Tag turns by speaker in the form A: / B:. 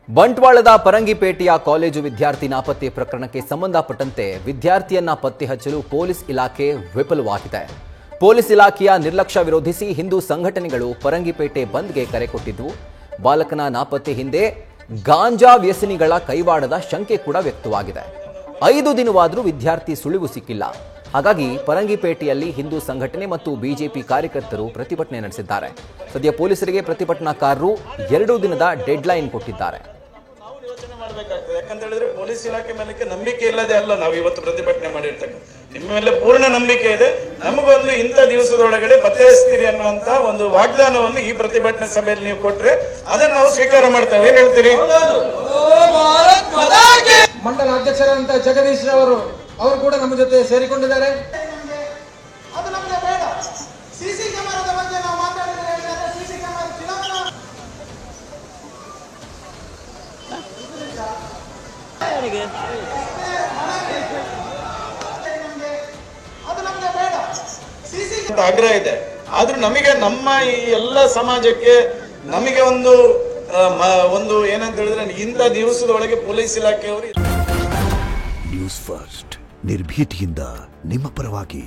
A: ಬಂಟ್ವಾಳದ ಪರಂಗಿಪೇಟೆಯ college ವಿದ್ಯಾರ್ಥಿ ನಾಪತ್ತೆ ಪ್ರಕರಣಕ್ಕೆ ಸಂಬಂಧಪಟ್ಟಂತೆ ವಿದ್ಯಾರ್ಥಿಯನ್ನ ಪತ್ತೆ ಹಚ್ಚಲು ಪೊಲೀಸ್ ಇಲಾಖೆ ವಿಫಲವಾಗಿದೆ. ಪೊಲೀಸ್ ಇಲಾಖೆಯ ನಿರ್ಲಕ್ಷ್ಯ ವಿರೋಧಿಸಿ ಹಿಂದೂ ಸಂಘಟನೆಗಳು ಪರಂಗಿಪೇಟೆ ಬಂದ್ಗೆ ಕರೆ ಕೊಟ್ಟಿದ್ದು, ಬಾಲಕನ ನಾಪತ್ತೆ ಹಿಂದೆ ಗಾಂಜಾ ವ್ಯಸನಿಗಳ ಕೈವಾಡದ ಶಂಕೆ ಕೂಡ ವ್ಯಕ್ತವಾಗಿದೆ. 5 ದಿನವಾದರೂ ವಿದ್ಯಾರ್ಥಿ ಸುಳಿವು ಸಿಕ್ಕಿಲ್ಲ. ಹಾಗಾಗಿ ಪರಂಗಿಪೇಟೆಯಲ್ಲಿ ಹಿಂದೂ ಸಂಘಟನೆ ಮತ್ತು ಬಿಜೆಪಿ ಕಾರ್ಯಕರ್ತರು ಪ್ರತಿಭಟನೆ ನಡೆಸಿದ್ದಾರೆ. ಸದ್ಯ ಪೊಲೀಸರಿಗೆ ಪ್ರತಿಭಟನಾಕಾರರು 2 ದಿನದ ಡೆಡ್ಲೈನ್ ಕೊಟ್ಟಿದ್ದಾರೆ.
B: ಯಾಕಂತ ಹೇಳಿದ್ರೆ ಪೊಲೀಸ್ ಇಲಾಖೆ ಮೇಲೆ ನಂಬಿಕೆ ಇಲ್ಲದೆ ಅಲ್ಲ ನಾವು ಇವತ್ತು ಪ್ರತಿಭಟನೆ ಮಾಡಿರ್ತಕ್ಕಂಥ, ನಿಮ್ಮ ಮೇಲೆ ಪೂರ್ಣ ನಂಬಿಕೆ ಇದೆ. ನಮಗೊಂದು ಇಂಥ ದಿವಸದೊಳಗಡೆ ಪತ್ತೆ ಹಚ್ತೀರಿ ಅನ್ನುವಂತ ಒಂದು ವಾಗ್ದಾನವನ್ನು ಈ ಪ್ರತಿಭಟನೆ ಸಭೆಯಲ್ಲಿ ನೀವು ಕೊಟ್ರೆ ಅದನ್ನು ನಾವು ಸ್ವೀಕಾರ ಮಾಡ್ತೇವೆ. ಏನ್ ಹೇಳ್ತೀರಿ?
C: ಮಂಡಲ ಅಧ್ಯಕ್ಷರಾದಂತ ಜಗದೀಶ್ ಅವರು ಕೂಡ ನಮ್ಮ ಜೊತೆ ಸೇರಿಕೊಂಡಿದ್ದಾರೆ.
B: ಆಗ್ರಹ ಇದೆ. ಆದ್ರೂ ನಮಗೆ ನಮ್ಮ ಈ ಎಲ್ಲ ಸಮಾಜಕ್ಕೆ ನಮಗೆ ಒಂದು ಏನಂತ ಹೇಳಿದ್ರೆ ಇಂಥ ದಿವಸದೊಳಗೆ ಪೊಲೀಸ್ ಇಲಾಖೆಯವರು
D: ನ್ಯೂಸ್ ಫಸ್ಟ್ ನಿರ್ಭೀತಿಯಿಂದ ನಿಮ್ಮ ಪರವಾಗಿ.